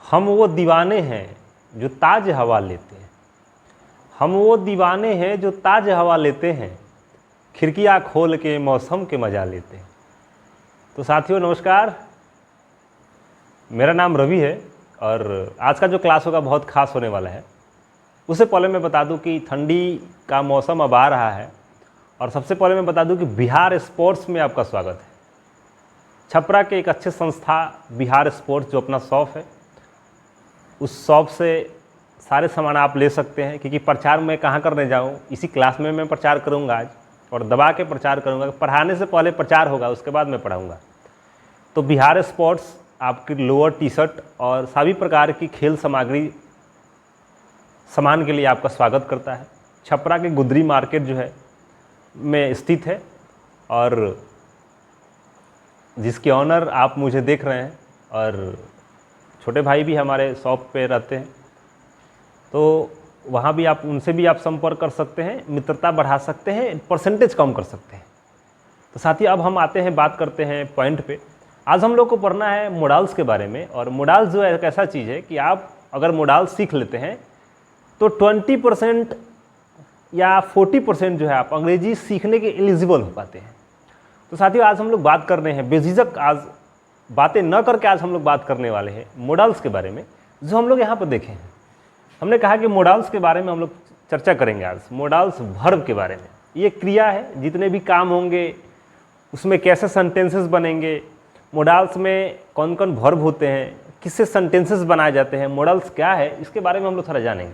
हम वो दीवाने हैं जो ताज़ हवा लेते हैं। हम वो दीवाने हैं जो ताज़ हवा लेते हैं, खिड़कियाँ खोल के मौसम के मज़ा लेते हैं। तो साथियों नमस्कार, मेरा नाम रवि है और आज का जो क्लास होगा बहुत ख़ास होने वाला है। उससे पहले मैं बता दूं कि ठंडी का मौसम अब आ रहा है और सबसे पहले मैं बता दूं कि बिहार स्पोर्ट्स में आपका स्वागत है। छपरा के एक अच्छे संस्था बिहार स्पोर्ट्स जो अपना शॉप है, उस शॉप से सारे सामान आप ले सकते हैं। क्योंकि प्रचार मैं कहाँ करने जाऊँ, इसी क्लास में मैं प्रचार करूँगा आज और दबा के प्रचार करूँगा। पढ़ाने से पहले प्रचार होगा, उसके बाद मैं पढ़ाऊँगा। तो बिहार स्पोर्ट्स आपकी लोअर टी शर्ट और सभी प्रकार की खेल सामग्री सामान के लिए आपका स्वागत करता है। छपरा के गुदरी मार्केट जो है में स्थित है और जिसके ऑनर आप मुझे देख रहे हैं और छोटे भाई भी हमारे शॉप पे रहते हैं, तो वहाँ भी आप उनसे भी आप संपर्क कर सकते हैं, मित्रता बढ़ा सकते हैं, परसेंटेज कम कर सकते हैं। तो साथियों अब हम आते हैं, बात करते हैं पॉइंट पे। आज हम लोग को पढ़ना है मॉडल्स के बारे में। और मॉडल्स जो है एक ऐसा चीज़ है कि आप अगर मॉडल्स सीख लेते हैं तो 20% या 40% जो है आप अंग्रेजी सीखने के एलिजिबल हो पाते हैं। तो साथियों आज हम लोग बात कर रहे हैं बेझिझक, आज बातें न करके आज हम लोग बात करने वाले हैं मॉडल्स के बारे में जो हम लोग यहाँ पर देखे हैं। हमने कहा कि मॉडल्स के बारे में हम लोग चर्चा करेंगे आज। मॉडल्स वर्ब के बारे में, ये क्रिया है, जितने भी काम होंगे उसमें कैसे सेंटेंसेस बनेंगे, मॉडल्स में कौन कौन वर्ब होते हैं, किससे सेंटेंसेस बनाए जाते हैं, मॉडल्स क्या है, इसके बारे में हम लोग थोड़ा जानेंगे।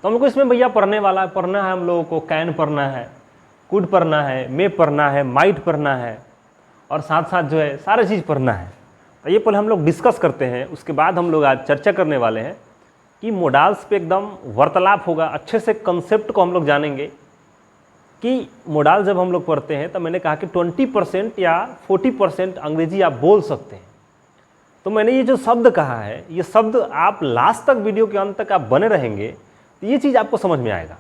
तो हम लोग को इसमें भैया पढ़ना है हम लोगों को कैन पढ़ना है, कुड पढ़ना है, मे पढ़ना है, माइट पढ़ना है और साथ साथ जो है सारा चीज़ पढ़ना है। तो ये पहले हम लोग डिस्कस करते हैं, उसके बाद हम लोग आज चर्चा करने वाले हैं कि मॉडल्स पे एकदम वार्तालाप होगा। अच्छे से कंसेप्ट को हम लोग जानेंगे कि मॉडल जब हम लोग पढ़ते हैं तो मैंने कहा कि 20% या 40% अंग्रेजी आप बोल सकते हैं। तो मैंने ये जो शब्द कहा है, ये शब्द आप लास्ट तक, वीडियो के अंत तक आप बने रहेंगे तो ये चीज़ आपको समझ में आएगा।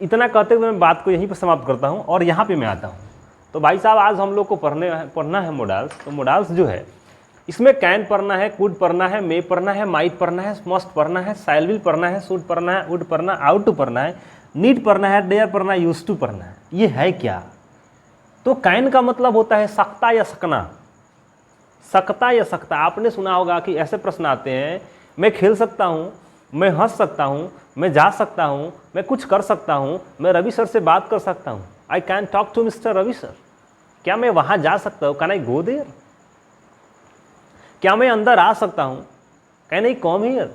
इतना कहते हुए मैं बात को यहीं पर समाप्त करता हूँ और यहाँ पे मैं आता हूँ। तो भाई साहब आज हम लोग को पढ़ना है मॉडल्स। तो मॉडल्स जो है इसमें कैन पढ़ना है, कुड पढ़ना है, मे पढ़ना है, माइट पढ़ना है, मस्ट पढ़ना है, शैल विल पढ़ना है, शुड पढ़ना है, वुड पढ़ना है, आउट टू पढ़ना है, नीड पढ़ना है, डेयर पढ़ना है, यूज्ड टू पढ़ना है। ये है क्या? तो कैन का मतलब होता है सकता या सकना, सकता या सकता। आपने सुना होगा कि ऐसे प्रश्न आते हैं, मैं खेल सकता हूँ, मैं हंस सकता हूँ, मैं जा सकता हूँ, मैं कुछ कर सकता हूँ, मैं रवि सर से बात कर सकता हूँ, I can talk to mister Ravi sir. क्या मैं वहाँ जा सकता हूँ? Can I go there? क्या मैं अंदर आ सकता हूँ? Can I come here?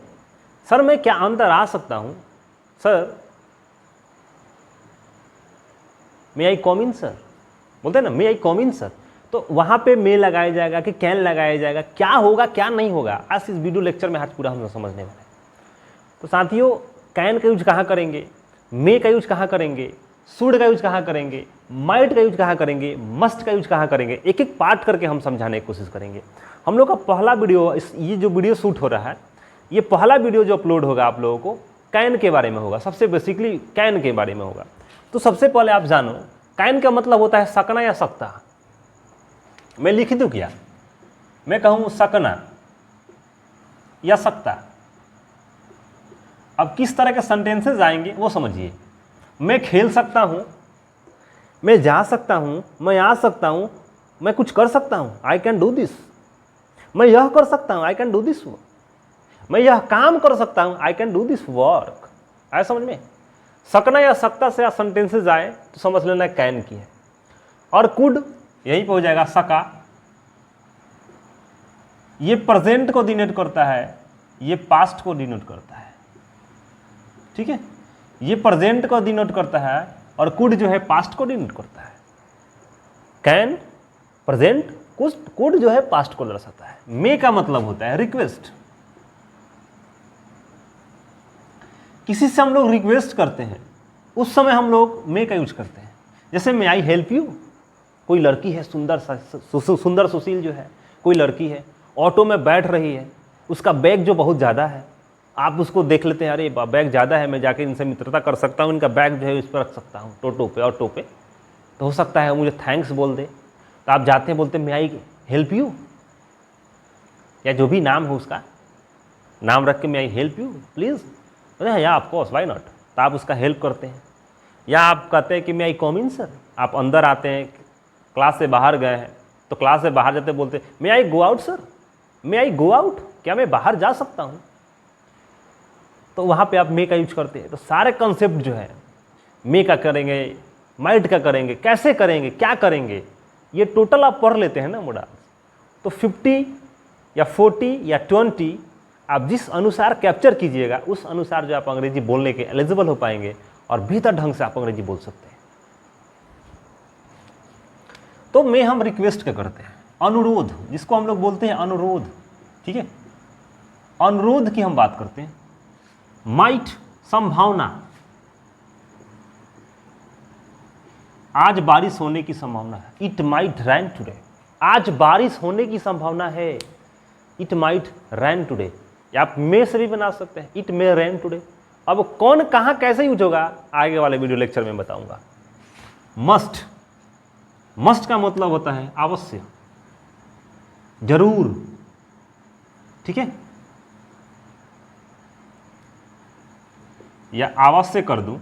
Sir मैं क्या अंदर आ सकता हूँ? सर मे आई कम इन सर, बोलते हैं ना, मे आई कम इन सर। तो वहाँ पे मे लगाया जाएगा कि कैन लगाया जाएगा, क्या होगा क्या नहीं होगा, आज इस वीडियो लेक्चर में आज पूरा हम लोग समझने वाले हैं। तो साथियों कैन का यूज कहाँ करेंगे, मे का यूज कहाँ करेंगे, शुड का यूज कहाँ करेंगे, माइट का यूज कहाँ करेंगे, मस्ट का यूज कहाँ करेंगे, एक एक पार्ट करके हम समझाने की कोशिश करेंगे। हम लोग का पहला वीडियो, ये जो वीडियो शूट हो रहा है, ये पहला वीडियो जो अपलोड होगा आप लोगों को कैन के बारे में होगा। सबसे बेसिकली कैन के बारे में होगा। तो सबसे पहले आप जानो कैन का मतलब होता है सकना या सकता। मैं लिख दूं क्या? मैं कहूं सकना या सकता। अब किस तरह के सेंटेंसेस आएंगे वो समझिए। मैं खेल सकता हूं, मैं जा सकता हूं, मैं आ सकता हूं, मैं कुछ कर सकता हूं, आई कैन डू दिस। मैं यह कर सकता हूं, आई कैन डू दिस। मैं यह काम कर सकता हूं, I can do this work. आया समझ में? सकना या सकता से सेंटेंसेस आए तो समझ लेना कैन की है। और कुड यहीं पे हो जाएगा सका। ये प्रेजेंट को डिनोट करता है, ये पास्ट को डिनोट करता है। ठीक है, ये प्रेजेंट को डिनोट करता है और कुड जो है पास्ट को डिनोट करता है। कैन प्रेजेंट, कुड जो है पास्ट को दर्शाता है। मे का मतलब होता है रिक्वेस्ट। किसी से हम लोग रिक्वेस्ट करते हैं उस समय हम लोग मे का यूज करते हैं। जैसे मे आई हेल्प यू, कोई लड़की है सुंदर सुशील जो है, कोई लड़की है ऑटो में बैठ रही है, उसका बैग जो बहुत ज़्यादा है, आप उसको देख लेते हैं, अरे बैग ज़्यादा है, मैं जाके इनसे मित्रता कर सकता हूँ, इनका बैग जो है इस पर रख सकता हूँ, ऑटो पे, तो हो सकता है मुझे थैंक्स बोल दे। तो आप जाते हैं, बोलते हैं मे आई हेल्प यू, या जो भी नाम हो उसका, नाम रख के, मैं आई हेल्प यू प्लीज़, अरे या ऑफ कोर्स व्हाई नॉट, तो आप उसका हेल्प करते हैं। या आप कहते हैं कि मैं आई कम इन सर, आप अंदर आते हैं, क्लास से बाहर गए हैं तो क्लास से बाहर जाते बोलते मैं आई गो आउट सर, मैं आई गो आउट, क्या मैं बाहर जा सकता हूँ, तो वहाँ पे आप मे का यूज करते हैं। तो सारे कंसेप्ट जो है मे का करेंगे, माइट का करेंगे, कैसे करेंगे, क्या करेंगे, ये टोटल आप पढ़ लेते हैं ना मोडा। तो 50 या 40 या 20 आप जिस अनुसार कैप्चर कीजिएगा उस अनुसार जो आप अंग्रेजी बोलने के एलिजिबल हो पाएंगे और बेहतर ढंग से आप अंग्रेजी बोल सकते हैं। तो में हम रिक्वेस्ट क्या करते हैं, अनुरोध, जिसको हम लोग बोलते हैं अनुरोध, ठीक है, अनुरोध की हम बात करते हैं। माइट, संभावना, आज बारिश होने की संभावना है, इट माइट रेन टुडे, आज बारिश होने की संभावना है, इट माइट रेन टुडे। आप मे से भी बना सकते हैं, इट मे रेन टुडे। अब कौन कहां कैसे यूज होगा आगे वाले वीडियो लेक्चर में बताऊंगा। मस्ट, मस्ट का मतलब होता है अवश्य, जरूर, ठीक है, या अवश्य कर दूं,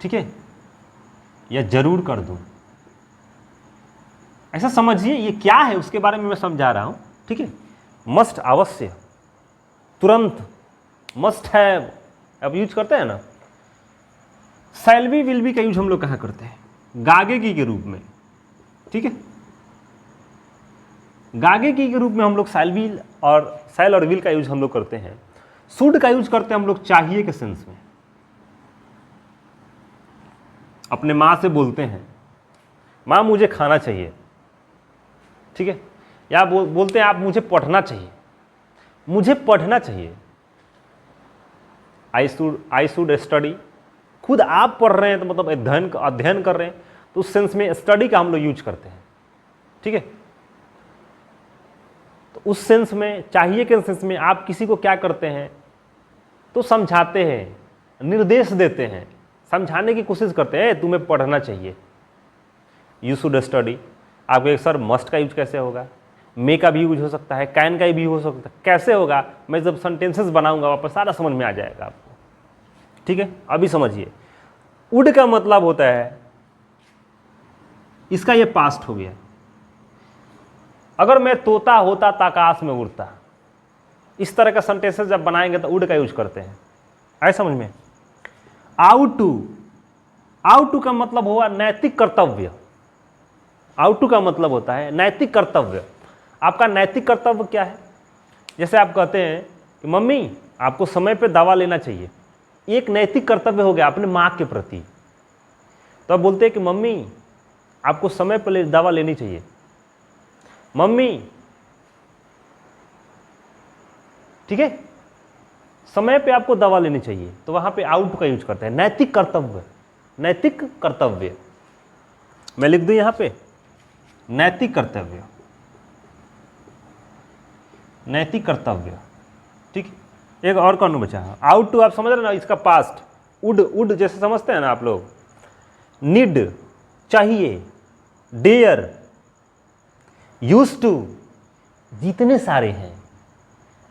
ठीक है, या जरूर कर दूं, ऐसा समझिए। ये क्या है उसके बारे में मैं समझा रहा हूं, ठीक है। मस्ट अवश्य, तुरंत, मस्ट हैव अब यूज करते हैं ना। शैल बी विल बी का यूज हम लोग कहाँ करते हैं, गागेगी के रूप में, ठीक है, गागेगी के रूप में हम लोग शैल और विल का यूज हम लोग करते हैं। शुड का यूज करते हैं हम लोग चाहिए के सेंस में। अपने माँ से बोलते हैं माँ मुझे खाना चाहिए, ठीक है, या बोलते हैं आप मुझे पढ़ना चाहिए, मुझे पढ़ना चाहिए, आई शुड स्टडी। खुद आप पढ़ रहे हैं तो मतलब अध्ययन कर रहे हैं, तो उस सेंस में स्टडी का हम लोग यूज करते हैं, ठीक है। तो उस सेंस में, चाहिए के सेंस में आप किसी को क्या करते हैं तो समझाते हैं, निर्देश देते हैं, समझाने की कोशिश करते हैं तुम्हें पढ़ना चाहिए, यू शुड स्टडी। आपके सर मस्ट का यूज कैसे होगा, मे का भी यूज हो सकता है, कैन का भी हो सकता है, कैसे होगा मैं जब सेंटेंसेस बनाऊंगा वापस सारा समझ में आ जाएगा आपको, ठीक है। अभी समझिए, वुड का मतलब होता है, इसका ये पास्ट हो गया, अगर मैं तोता होता तो आकाश में उड़ता, इस तरह का सेंटेंसेस जब बनाएंगे तो वुड का यूज करते हैं, आए समझ में। आउट टू, आउट टू का मतलब हुआ नैतिक कर्तव्य, आउट टू का मतलब होता है नैतिक कर्तव्य। आपका नैतिक कर्तव्य क्या है, जैसे आप कहते हैं कि मम्मी आपको समय पे दवा लेना चाहिए, एक नैतिक कर्तव्य हो गया अपने माँ के प्रति। तो आप बोलते हैं कि मम्मी आपको समय पर दवा लेनी चाहिए, मम्मी, ठीक है, समय पे आपको दवा लेनी चाहिए, तो वहां पे आउट का यूज करते हैं, नैतिक कर्तव्य, नैतिक कर्तव्य। मैं लिख दूं यहां पे नैतिक कर्तव्य, नैतिक कर्तव्य, ठीक। एक और कौन बचा है, आउट टू आप समझ रहे ना, इसका पास्ट वुड, वुड जैसे समझते हैं ना आप लोग, नीड चाहिए, डेयर, यूज्ड टू, जितने सारे हैं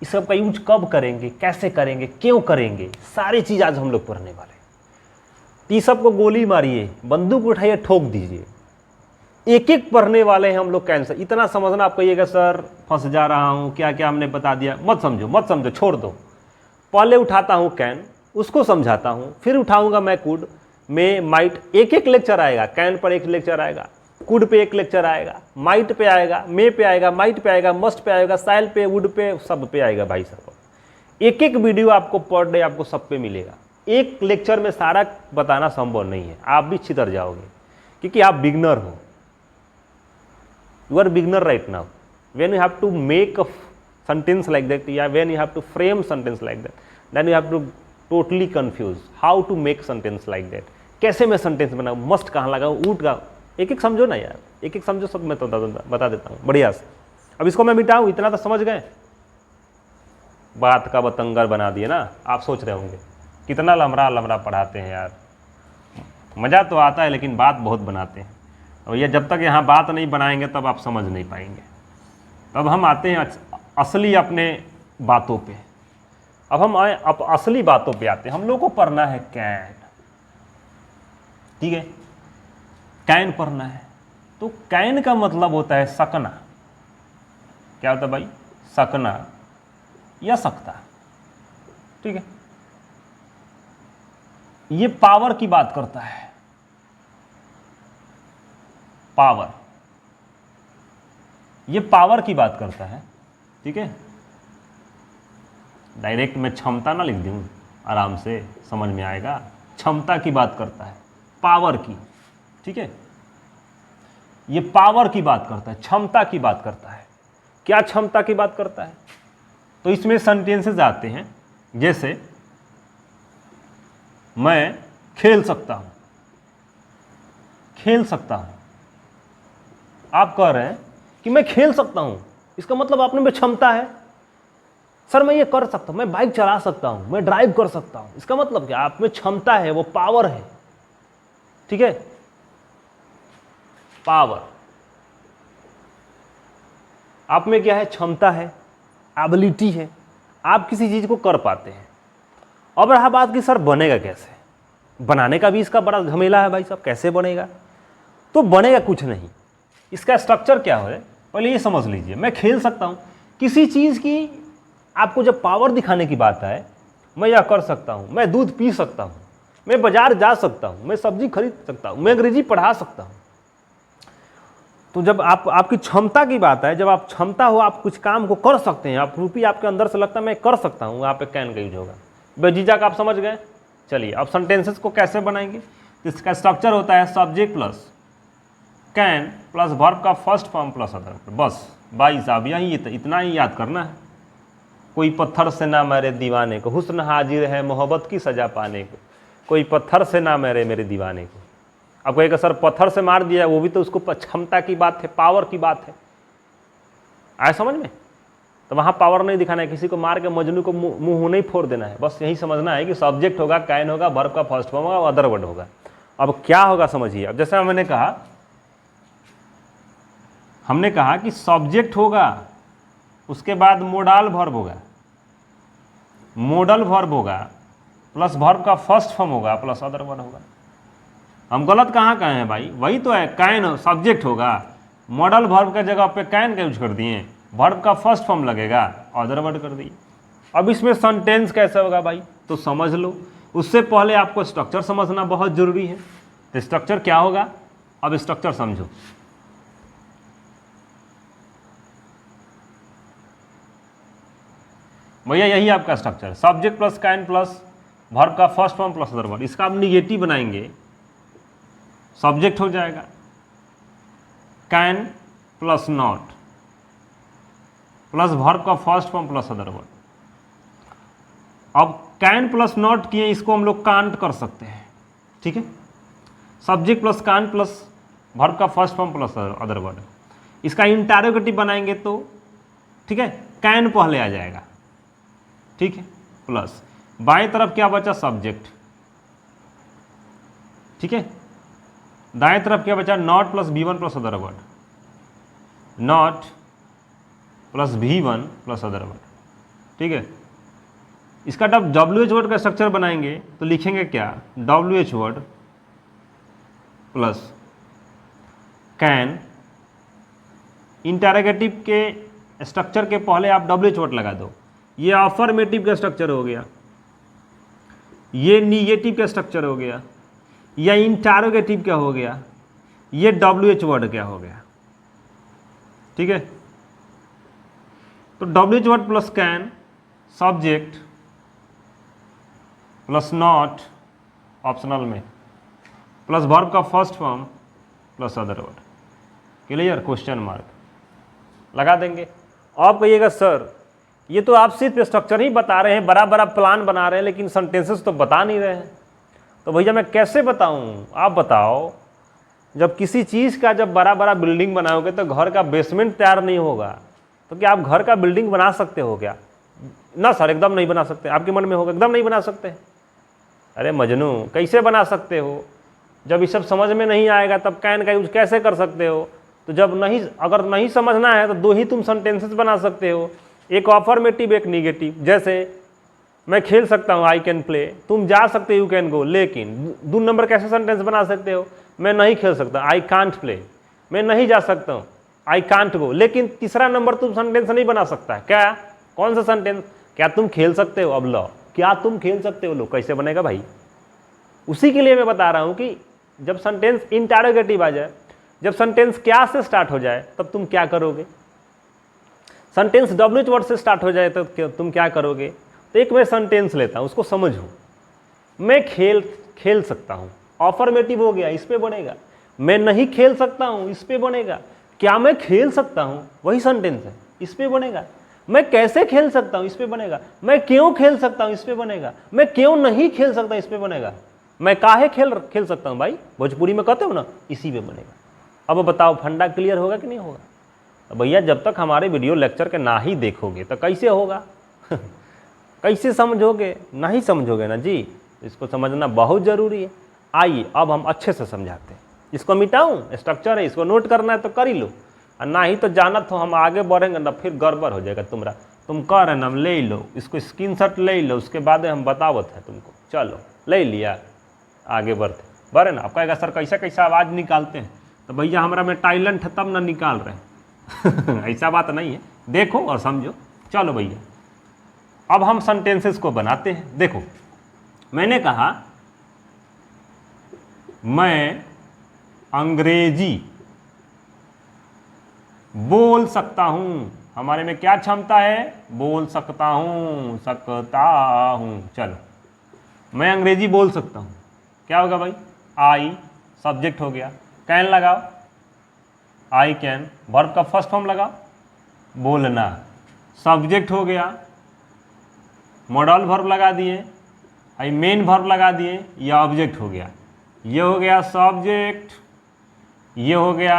इस सब का यूज कब करेंगे, कैसे करेंगे, क्यों करेंगे, सारी चीज आज हम लोग पढ़ने वाले। टी सबको गोली मारिए, बंदूक उठाइए, ठोक दीजिए, एक एक पढ़ने वाले हैं हम लोग। कैंसर इतना समझना, आप कहिएगा सर फंस जा रहा हूं, क्या क्या हमने बता दिया, मत समझो मत समझो, छोड़ दो। पहले उठाता हूं कैन, उसको समझाता हूं, फिर उठाऊंगा मैं कुड, मे, माइट, एक एक लेक्चर आएगा, कैन पर एक लेक्चर आएगा, कुड पे एक लेक्चर आएगा, माइट पे आएगा, मे पे आएगा, माइट पे आएगा, मस्ट पे आएगा, साइल पे, वुड पे, सब पे आएगा भाई साहब। एक एक वीडियो आपको पर डे आपको सब पे मिलेगा। एक लेक्चर में सारा बताना संभव नहीं है, आप भी छितर जाओगे क्योंकि आप बिगनर हो, you are beginner right now. When you have to make a sentence like that, या when you have to frame sentence like that, then you have to totally confuse how to make sentence like that. कैसे मैं sentence बनाऊं, must कहाँ लगाऊं, would का, एक एक समझो ना यार, एक एक समझो, सब मैं तो बता देता हूँ बढ़िया से। अब इसको मैं मिटाऊं, इतना तो समझ गए, बात का बतंगर बना दिए ना। आप सोच रहे होंगे कितना लमड़ा लमड़ा पढ़ाते हैं यार, मज़ा तो आता है लेकिन बात बहुत बनाते हैं। और ये जब तक यहाँ बात नहीं बनाएंगे तब आप समझ नहीं पाएंगे। तब हम आते हैं असली अपने बातों पे। अब हम आए अब असली बातों पे आते हैं। हम लोग को पढ़ना है कैन, ठीक है, कैन पढ़ना है। तो कैन का मतलब होता है सकना। क्या होता है भाई? सकना या सकता, ठीक है। ये पावर की बात करता है, पावर, ये पावर की बात करता है, ठीक है। डायरेक्ट मैं क्षमता ना लिख दूं, आराम से समझ में आएगा। क्षमता की बात करता है, पावर की, ठीक है। ये पावर की बात करता है, क्षमता की बात करता है। क्या क्षमता की बात करता है? तो इसमें सेंटेंसेस आते हैं, जैसे मैं खेल सकता हूं, खेल सकता हूं। आप कह रहे हैं कि मैं खेल सकता हूं, इसका मतलब आपने में क्षमता है। सर मैं ये कर सकता हूं, मैं बाइक चला सकता हूं, मैं ड्राइव कर सकता हूं, इसका मतलब क्या? आप में क्षमता है, वो पावर है, ठीक है। पावर, आप में क्या है? क्षमता है, एबिलिटी है, आप किसी चीज को कर पाते हैं। अब रहा बात कि सर बनेगा कैसे? बनाने का भी इसका बड़ा झमेला है भाई साहब, कैसे बनेगा? तो बनेगा कुछ नहीं, इसका स्ट्रक्चर क्या है पहले ये समझ लीजिए। मैं खेल सकता हूं, किसी चीज की आपको जब पावर दिखाने की बात है, मैं यह कर सकता हूं, मैं दूध पी सकता हूं, मैं बाजार जा सकता हूं, मैं सब्जी खरीद सकता हूं, मैं अंग्रेजी पढ़ा सकता हूं। तो जब आपकी क्षमता की बात है, जब आप क्षमता हो, आप कुछ काम को कर सकते हैं, आप रूपी आपके अंदर से लगता है मैं कर सकता हूं, वहां पे कैन का यूज होगा। बेझिझक आप समझ गए? चलिए अब सेंटेंसेस को कैसे बनाएंगे? इसका स्ट्रक्चर होता है subject plus can plus verb का फर्स्ट फॉर्म प्लस अदर। बस भाई साहब यही इतना ही याद करना है। कोई पत्थर से ना मारे दीवाने को, हुस्न हाजिर है मोहब्बत की सजा पाने को। कोई पत्थर से ना मारे मेरे दीवाने को। अब कहेगा सर पत्थर से मार दिया, वो भी तो उसको क्षमता की बात है, पावर की बात है। आए समझ में? तो वहाँ पावर नहीं दिखाना है, किसी को मार के मजनू को मुंह नहीं फोड़ देना है। बस यही समझना है कि सब्जेक्ट होगा, कैन होगा, वर्ब का फर्स्ट फॉर्म होगा, अदर वर्ड होगा। अब क्या होगा समझिए। अब जैसे हमने कहा कि सब्जेक्ट होगा, उसके बाद मोडाल वर्ब होगा, मोडल वर्ब होगा, प्लस वर्ब का फर्स्ट फॉर्म होगा, प्लस अदर वर्ड होगा। हम गलत कहाँ कहे हैं भाई? वही तो है, कैन सब्जेक्ट होगा, मॉडल वर्ब के जगह पे कैन का यूज कर दिए, वर्ब का फर्स्ट फॉर्म लगेगा, अदर वर्ड कर दिए। अब इसमें सेंटेंस कैसे होगा भाई? तो समझ लो। उससे पहले आपको स्ट्रक्चर समझना बहुत जरूरी है। तो स्ट्रक्चर क्या होगा? अब स्ट्रक्चर समझो। भैया यही आपका स्ट्रक्चर है, subject plus can plus verb का first form plus other word. इसका आप निगेटिव बनाएंगे, सब्जेक्ट हो जाएगा can plus not plus verb का first form plus other word. अब कैन प्लस नॉट किए, इसको हम लोग कांट कर सकते हैं, ठीक है। Subject plus can plus verb का first form plus other word. इसका इंटरोगेटिव बनाएंगे तो ठीक है, कैन पहले आ जाएगा, ठीक है, प्लस बाएं तरफ क्या बचा? सब्जेक्ट, ठीक है। दाएं तरफ क्या बचा? Not plus V1 plus other word, not plus V1 plus other word, ठीक है। इसका जब WH वर्ड का स्ट्रक्चर बनाएंगे तो लिखेंगे क्या? WH word plus can, interrogative के स्ट्रक्चर के पहले आप WH वर्ड लगा दो। ये अफर्मेटिव का स्ट्रक्चर हो गया, ये निगेटिव का स्ट्रक्चर हो गया, या इंटरोगेटिव क्या हो गया, ये WH वर्ड क्या हो गया, ठीक है। तो WH word plus can, subject plus not optional में, प्लस वर्ब का first form plus other word. Clear? Question mark लगा देंगे। आप कहिएगा सर ये तो आप सिर्फ स्ट्रक्चर ही बता रहे हैं, बड़ा बड़ा प्लान बना रहे हैं, लेकिन सेंटेंसेस तो बता नहीं रहे हैं। तो भैया मैं कैसे बताऊं? आप बताओ। जब किसी चीज़ का जब बड़ा बड़ा बिल्डिंग बनाओगे तो घर का बेसमेंट तैयार नहीं होगा, तो क्या आप घर का बिल्डिंग बना सकते हो क्या? ना सर एकदम नहीं बना सकते। आपके मन में होगा एकदम नहीं बना सकते। अरे मजनू कैसे बना सकते हो? जब ये सब समझ में नहीं आएगा तब कैन का यूज कैसे कर सकते हो? तो जब नहीं, अगर नहीं समझना है तो दो ही तुम सेंटेंसेस बना सकते हो, एक अफर्मेटिव एक निगेटिव। जैसे मैं खेल सकता हूँ, आई कैन प्ले, तुम जा सकते यू कैन गो, लेकिन 2 नंबर कैसे सेंटेंस बना सकते हो? मैं नहीं खेल सकता, आई कांट प्ले, मैं नहीं जा सकता हूँ, आई कांट गो, लेकिन तीसरा नंबर तुम सेंटेंस नहीं बना सकता। क्या? कौन सा सेंटेंस? क्या तुम खेल सकते हो? अब लो, क्या तुम खेल सकते हो? लो, कैसे बनेगा भाई? उसी के लिए मैं बता रहा हूं कि जब सेंटेंस इंटरोगेटिव आ जाए, जब सेंटेंस क्या से स्टार्ट हो जाए, तब तुम क्या करोगे? सेंटेंस डब्ल्यूएच वर्ड से स्टार्ट हो जाए तो तुम क्या करोगे? तो एक मैं सेंटेंस लेता हूं, उसको समझो। मैं खेल सकता हूं, अफर्मेटिव हो गया, इस पे बनेगा। मैं नहीं खेल सकता हूं, इस पे बनेगा। क्या मैं खेल सकता हूं? वही सेंटेंस है, इस पे बनेगा। मैं कैसे खेल सकता हूं? इस पे बनेगा। मैं क्यों खेल सकता हूं? इस पे बनेगा। मैं क्यों नहीं खेल सकता? इस पे बनेगा। मैं काहे खेल सकता हूं भाई, भोजपुरी में कहते हो ना, इसी पे बनेगा। अब बताओ फंडा क्लियर होगा कि नहीं होगा? तो भैया जब तक हमारे वीडियो लेक्चर के ना ही देखोगे तो कैसे होगा? कैसे समझोगे? नहीं समझोगे ना जी, इसको समझना बहुत जरूरी है। आइए अब हम अच्छे से समझाते हैं। इसको मिटाऊं? स्ट्रक्चर है, इसको नोट करना है तो कर ही लो, और ना ही तो जानत हो हम आगे बढ़ेंगे ना फिर गड़बड़ हो जाएगा तुम्हारा। तुम कह रहे ना, हम ले लो, इसको स्क्रीनशॉट ले लो, उसके बाद हम बतावत है तुमको। चलो ले लिया, आगे बढ़े ना। आप कहेगा सर कैसा कैसा आवाज़ निकालते हैं? तो भैया हमारा में टैलेंट है तब ना निकाल रहे हैं। ऐसा बात नहीं है, देखो और समझो। चलो भैया अब हम सेंटेंसेस को बनाते हैं। देखो मैंने कहा मैं अंग्रेजी बोल सकता हूं। हमारे में क्या क्षमता है? बोल सकता हूं, चलो मैं अंग्रेजी बोल सकता हूं। क्या होगा भाई? आई सब्जेक्ट हो गया, कैन लगाओ, आई कैन, वर्ब का फर्स्ट फॉर्म लगाओ, बोलना, सब्जेक्ट हो गया, मॉडल वर्ब लगा दिए, आई मेन वर्ब लगा दिए, यह ऑब्जेक्ट हो गया। ये हो गया सब्जेक्ट, ये हो गया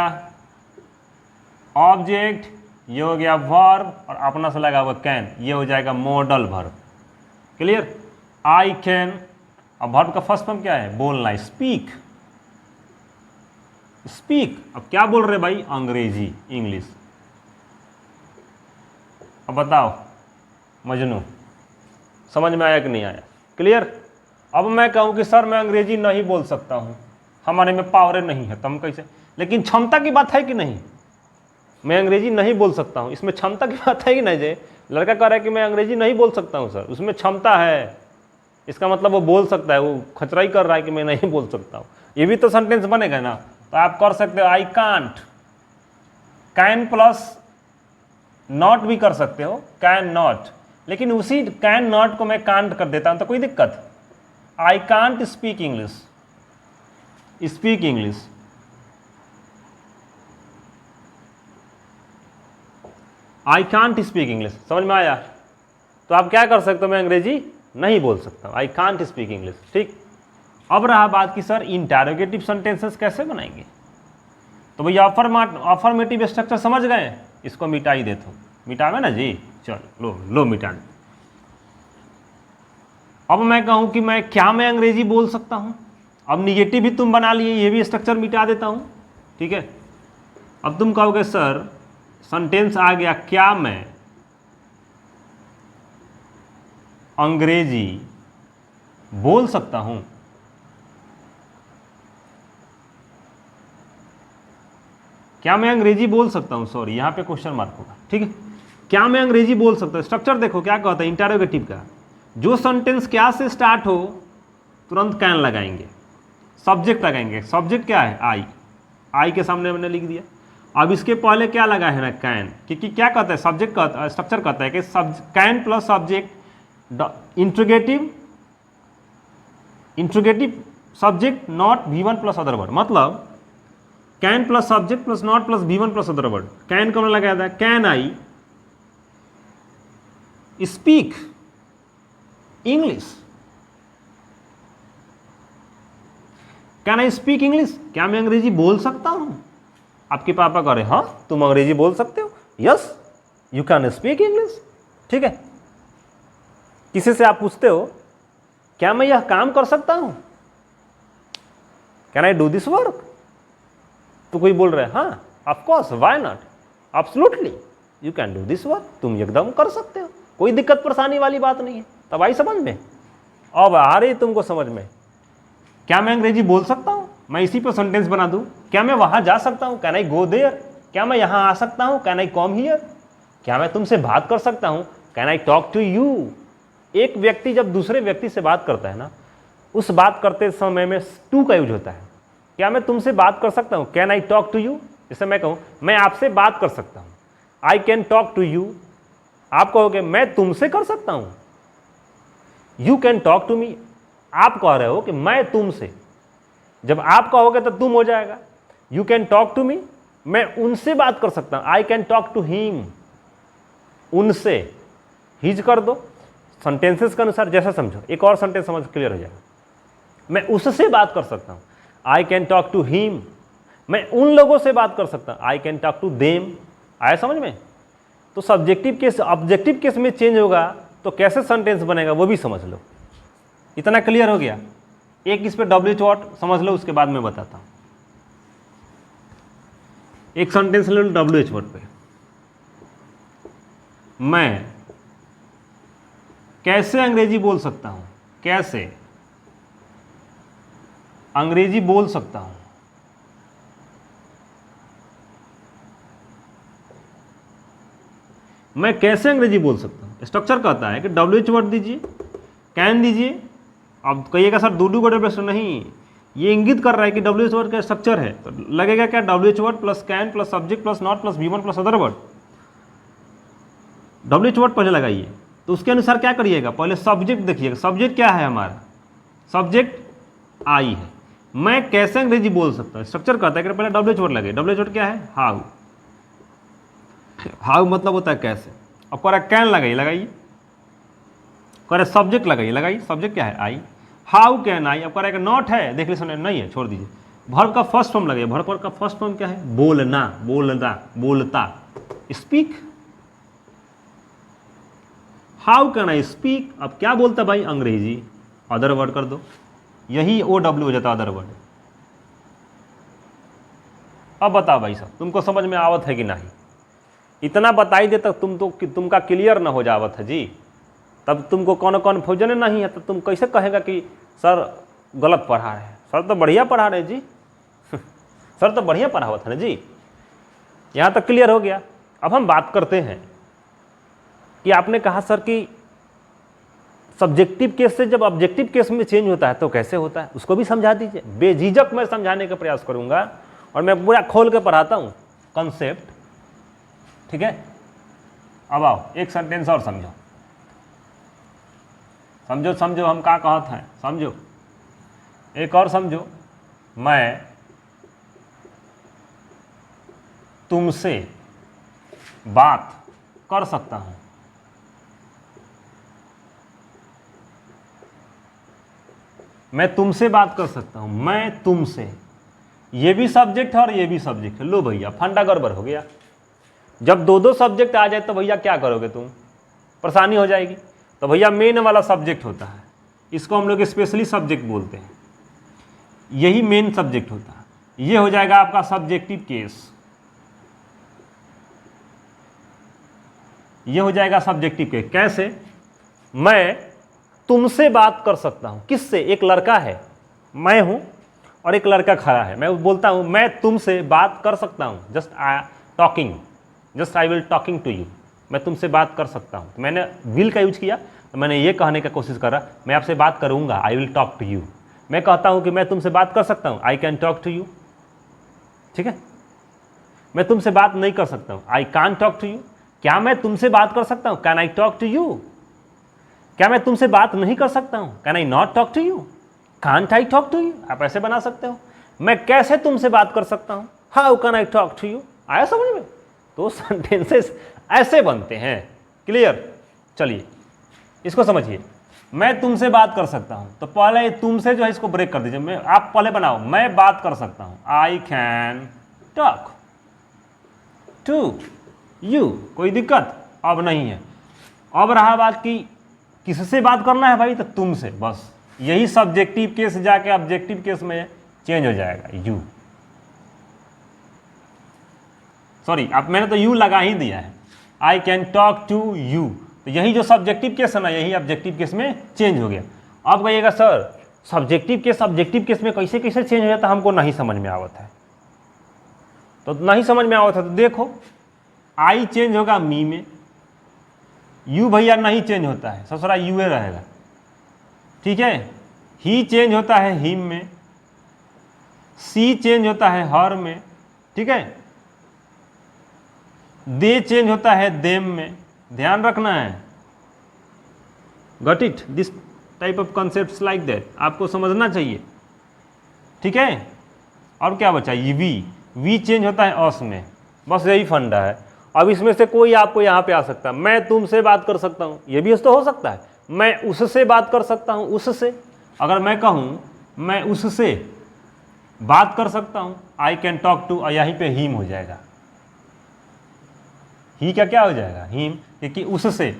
ऑब्जेक्ट, ये हो गया वर्ब, और अपना से लगा हुआ कैन, ये हो जाएगा modal verb. Clear? I can, अब वर्ब का फर्स्ट फॉर्म क्या है? बोलना, स्पीक। स्पीक, अब क्या बोल रहे भाई? अंग्रेजी, इंग्लिश। अब बताओ मजनू, समझ में आया कि नहीं आया? क्लियर? अब मैं कहूं कि सर मैं अंग्रेजी नहीं बोल सकता हूं, हमारे में पावर नहीं है, तो हम कैसे? लेकिन क्षमता की बात है कि नहीं? मैं अंग्रेजी नहीं बोल सकता हूं, इसमें क्षमता की बात है कि नहीं? जे लड़का कह रहा है कि मैं अंग्रेजी नहीं बोल सकता हूं सर, उसमें क्षमता है, इसका मतलब वो बोल सकता है, वो खचराई कर रहा है कि मैं नहीं बोल सकता हूं। ये भी तो सेंटेंस बनेगा ना। तो आप कर सकते हो I can't, can plus not भी कर सकते हो, कैन नॉट, लेकिन उसी कैन नॉट को मैं कांट कर देता हूं तो कोई दिक्कत? I can't speak English, speak English. I can't speak English, समझ में आया? तो आप क्या कर सकते हो? मैं अंग्रेजी नहीं बोल सकता, आई कांट स्पीक इंग्लिश। ठीक। अब रहा बात कि सर इंटरोगेटिव सेंटेंसेस कैसे बनाएंगे? तो भैया अफर्मेटिव स्ट्रक्चर समझ गए, इसको मिटा ही देता हूँ। मिटावे ना जी, चलो लो मिटा। अब मैं कहूँ कि मैं अंग्रेजी बोल सकता हूँ, अब निगेटिव भी तुम बना लिए, ये भी स्ट्रक्चर मिटा देता हूँ। ठीक है? अब तुम कहोगे सर सेंटेंस आ गया, क्या मैं अंग्रेजी बोल सकता हूं? क्या मैं अंग्रेजी बोल सकता हूं? सॉरी, यहां पे क्वेश्चन मार्क होगा। ठीक है? क्या मैं अंग्रेजी बोल सकता हूं? स्ट्रक्चर देखो क्या कहता है इंटरोगेटिव का। जो सेंटेंस क्या से स्टार्ट हो तुरंत कैन लगाएंगे, सब्जेक्ट लगाएंगे। सब्जेक्ट क्या है? आई, आई के सामने मैंने लिख दिया। अब इसके पहले क्या लगा है ना? कैन, क्योंकि क्या कहता है? सब्जेक्ट कहता, स्ट्रक्चर कहता है कि can plus subject, interrogative subject not V1 plus other word, मतलब can plus subject plus not plus V1 plus other word. Can कौन लगाया था? Can I speak English, can I speak English, क्या मैं अंग्रेजी बोल सकता हूं? आपके पापा कह रहे हाँ तुम अंग्रेजी बोल सकते हो, yes you can speak English. ठीक है? किसी से आप पूछते हो क्या मैं यह काम कर सकता हूं, can I do this work, तो कोई बोल रहा है हाँ of course, why not, absolutely, you can do this work, तुम एकदम कर सकते हो, कोई दिक्कत परेशानी वाली बात नहीं है। तब आई समझ में? अब आ रही तुमको समझ में? क्या मैं अंग्रेजी बोल सकता हूँ? मैं इसी पर सेंटेंस बना दूँ? क्या मैं वहाँ जा सकता हूँ? Can I go there? क्या मैं यहाँ आ सकता हूँ? Can I come here? क्या मैं तुमसे बात कर सकता हूँ? Can I talk to you? एक व्यक्ति जब दूसरे व्यक्ति से बात करता है ना, उस बात करते समय में टू का यूज होता है। क्या मैं तुमसे बात कर सकता हूँ? Can I talk to you? जैसे मैं कहूँ मैं आपसे बात कर सकता हूँ, I can talk to you. आप कहोगे मैं तुमसे कर सकता हूँ, you can talk to me. आप कह रहे हो कि मैं तुमसे, जब आप कहोगे तो तुम हो जाएगा। You can talk to me, मैं उनसे बात कर सकता हूँ, I can talk to him. उनसे हिज कर दो सेंटेंसेस के अनुसार, जैसा समझो। एक और सेंटेंस समझ क्लियर हो जाएगा। मैं उससे बात कर सकता हूँ, I can talk to him. मैं उन लोगों से बात कर सकता हूँ, I can talk to them. आया समझ में? तो सब्जेक्टिव केस ऑब्जेक्टिव केस में चेंज होगा तो कैसे सेंटेंस बनेगा वो भी समझ लो। इतना क्लियर हो गया? एक इस पे डब्ल्यू वर्ड समझ लो, उसके बाद मैं बताता हूँ। एक सेंटेंस ले लो डब्ल्यू वर्ड पे। मैं कैसे अंग्रेजी बोल सकता हूँ? कैसे अंग्रेजी बोल सकता हूँ? मैं कैसे अंग्रेजी बोल सकता हूँ? स्ट्रक्चर कहता है कि डब्ल्यू वर्ड दीजिए, कैन दीजिए। अब कहिएगा सर डू वर्ड प्रश्न नहीं, ये इंगित कर रहा है कि डब्ल्यू वर्ड का स्ट्रक्चर है, तो लगेगा क्या? W word plus can plus subject plus not plus V1 plus other word. W word पहले लगाइए, तो उसके अनुसार क्या करिएगा? पहले सब्जेक्ट देखिएगा, सब्जेक्ट क्या है हमारा? सब्जेक्ट आई है। मैं कैसे अंग्रेजी बोल सकता हूँ? स्ट्रक्चर कहता है कि पहले डब्ल्यू वर्ड लगे। डब्ल्यू वर्ड क्या है? हाउ। हाउ मतलब होता है कैसे। अब कह रहा है कैन लगाइए, कह रहे सब्जेक्ट लगाइए, सब्जेक्ट क्या है? आई। How can I. अब कह रहा है कि नॉट है, देख लीजिए, नहीं है, छोड़ दीजिए। वर्ब का फर्स्ट फॉर्म लगाइए। वर्ब का फर्स्ट फॉर्म क्या है? बोलना, बोलता, speak. How can I speak. अब क्या बोलता भाई? अंग्रेजी। अदर वर्ड कर दो, यही OW हो जाता अदर वर्ड। अब बताओ भाई साहब, तुमको समझ में आवत है कि नहीं? इतना बताई दे तक तुमका क्लियर ना हो जावत है जी, तब तुमको कौन कन्फ्यूजन नहीं है, तो तुम कैसे कहेगा कि सर गलत पढ़ा रहे हैं? सर तो बढ़िया पढ़ा रहे जी सर तो बढ़िया पढ़ावत है ना जी। यहाँ तक क्लियर हो गया। अब हम बात करते हैं कि आपने कहा सर कि सब्जेक्टिव केस से जब ऑब्जेक्टिव केस में चेंज होता है तो कैसे होता है, उसको भी समझा दीजिए। बेझिझक मैं समझाने का प्रयास करूंगा और मैं पूरा खोल के पढ़ाता हूँ कंसेप्ट, ठीक है? अब आओ एक सेंटेंस और समझो हम क्या कहते हैं, समझो एक और समझो। मैं तुमसे बात कर सकता हूं। मैं तुमसे बात कर सकता हूं, मैं तुमसे, ये भी सब्जेक्ट है और ये भी सब्जेक्ट है। लो भैया फंडा गड़बड़ हो गया। जब दो सब्जेक्ट आ जाए तो भैया क्या करोगे तुम? परेशानी हो जाएगी। तो भैया मेन वाला सब्जेक्ट होता है, इसको हम लोग स्पेशली सब्जेक्ट बोलते हैं, यही मेन सब्जेक्ट होता है। ये हो जाएगा आपका सब्जेक्टिव केस, ये हो जाएगा सब्जेक्टिव केस। कैसे? मैं तुमसे बात कर सकता हूं। किससे? एक लड़का है, मैं हूं और एक लड़का खड़ा है। मैं बोलता हूं मैं तुमसे बात कर सकता हूं, just I will talking to you. मैं तुमसे बात कर सकता हूं, तो मैंने विल का यूज किया, तो मैंने ये कहने का कोशिश कर रहा मैं आपसे बात करूंगा, I will talk to you. मैं कहता हूं कि मैं तुमसे बात कर सकता हूं, I can talk to you, ठीक है? मैं तुमसे बात नहीं कर सकता हूं, I can't talk to you. क्या मैं तुमसे बात कर सकता हूं? Can I talk to you. क्या मैं तुमसे बात नहीं कर सकता हूं? Can I not talk to you, can't I talk to you. आप ऐसे बना सकते हो। मैं कैसे तुमसे बात कर सकता हूं? How can I talk to you. आया समझ में? तो सेंटेंसेस ऐसे बनते हैं। क्लियर? चलिए इसको समझिए। मैं तुमसे बात कर सकता हूं, तो पहले तुमसे जो है इसको ब्रेक कर दीजिए। आप पहले बनाओ मैं बात कर सकता हूं, I can talk to you. कोई दिक्कत अब नहीं है। अब रहा बात कि किससे बात करना है भाई, तो तुमसे, बस यही सब्जेक्टिव केस जाके ऑब्जेक्टिव केस में चेंज हो जाएगा, यू। सॉरी, अब मैंने तो यू लगा ही दिया है, I can talk to you. तो यही जो सब्जेक्टिव केस है ना, यही ऑब्जेक्टिव केस में चेंज हो गया। अब कहिएगा सर सब्जेक्टिव केस में कैसे कैसे चेंज हो जाता, हमको नहीं समझ में आवत है। तो नहीं समझ में आवत है तो देखो, आई चेंज होगा मी में, यू भैया नहीं चेंज होता है, ससुरा यूए रहेगा, ठीक है। ही चेंज होता है हिम में, सी चेंज होता है हर में, ठीक है। दे चेंज होता है देम में, ध्यान रखना है। Got it, this type of concepts like that आपको समझना चाहिए, ठीक है। और क्या बचा, ये वी चेंज होता है अस में, बस यही फंडा है। अब इसमें से कोई आपको यहाँ पे आ सकता है, मैं तुमसे बात कर सकता हूँ, ये भी तो हो सकता है। मैं उससे बात कर सकता हूँ, उससे, अगर मैं कहूँ मैं उससे बात कर सकता हूँ, आई कैन टॉक टू, यहीं पे हिम हो जाएगा। ही क्या हो जाएगा, हिम, क्योंकि उससे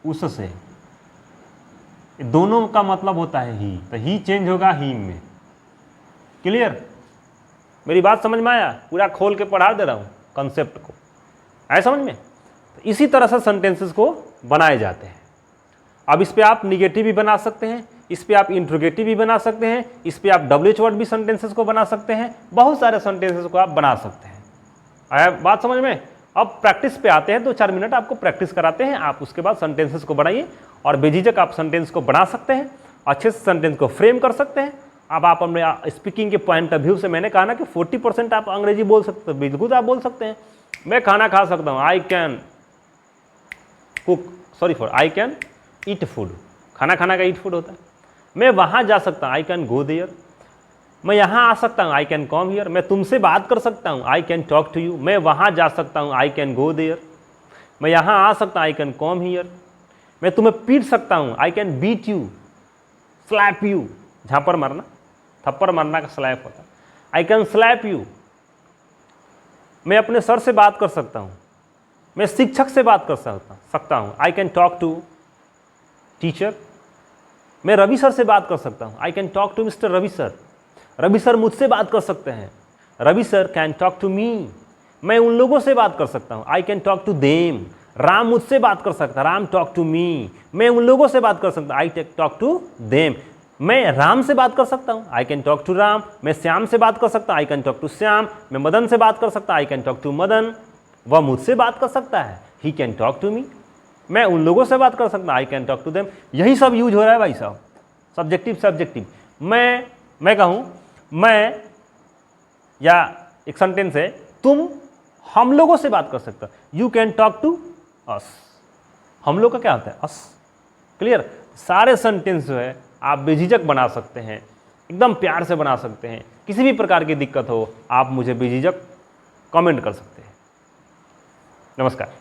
उससे दोनों का मतलब होता है ही, तो ही चेंज होगा हिम में। क्लियर, मेरी बात समझ में आया? पूरा खोल के पढ़ा दे रहा हूँ कंसेप्ट को, आया समझ में? तो इसी तरह से सेंटेंसेस को बनाए जाते हैं। अब इस पे आप निगेटिव भी बना सकते हैं, इस पे आप इंट्रोगेटिव भी बना सकते हैं, इस पे आप WH वर्ड भी सेंटेंसेस को बना सकते हैं, बहुत सारे सेंटेंसेस को आप बना सकते हैं। आया बात समझ में? अब प्रैक्टिस पे आते हैं, 2-4 मिनट आपको प्रैक्टिस कराते हैं, आप उसके बाद सेंटेंसेस को बनाइए और बेझिझक आप सेंटेंस को बना सकते हैं, अच्छे से सेंटेंस को फ्रेम कर सकते हैं। अब आप अपने स्पीकिंग के पॉइंट ऑफ व्यू से, मैंने कहा ना कि 40% आप अंग्रेजी बोल सकते हैं, बिल्कुल आप बोल सकते हैं। मैं खाना खा सकता हूँ, आई कैन ईट फूड, खाना खाना का ईट फूड होता है। मैं वहाँ जा सकता हूँ, आई कैन गो देयर। मैं यहाँ आ सकता हूँ, आई कैन कम हियर। मैं तुमसे बात कर सकता हूँ, I can talk to you. मैं वहाँ जा सकता हूँ, आई कैन गो देयर। मैं यहाँ आ सकता हूँ, आई कैन कम हियर। मैं तुम्हें पीट सकता हूँ, I can beat you, slap you, झापड़ मारना, थप्पड़ मारना का स्लैप होता है, आई कैन स्लैप यू। मैं अपने सर से बात कर सकता हूँ, मैं शिक्षक से बात कर सकता हूँ, I can talk to teacher. मैं रवि सर से बात कर सकता हूँ, I can talk to mister Ravi sir. Ravi sir मुझसे बात कर सकते हैं, Ravi sir can talk to me. मैं उन लोगों से बात कर सकता हूँ, I can talk to them. Ram मुझसे बात कर सकता है, राम टॉक टू मी। मैं उन लोगों से बात कर सकता हूँ, आई टॉक टू देम। मैं राम से बात कर सकता हूँ, I can talk to Ram. मैं श्याम से बात कर सकता हूँ, I can talk to Shyam. मैं मदन से बात कर सकता हूँ, I can talk to Madan. वह मुझसे बात कर सकता है, he can talk to me. मैं उन लोगों से बात कर सकता हूँ, I can talk to them. यही सब यूज हो रहा है भाई साहब, सब्जेक्टिव। मैं कहूँ मैं, या एक सेंटेंस है, तुम हम लोगों से बात कर सकते हो, you can talk to us. हम लोग का क्या होता है, अस। क्लियर, सारे सेंटेंस जो है आप बेझिझक बना सकते हैं, एकदम प्यार से बना सकते हैं। किसी भी प्रकार की दिक्कत हो आप मुझे बेझिझक कमेंट कर सकते हैं। नमस्कार।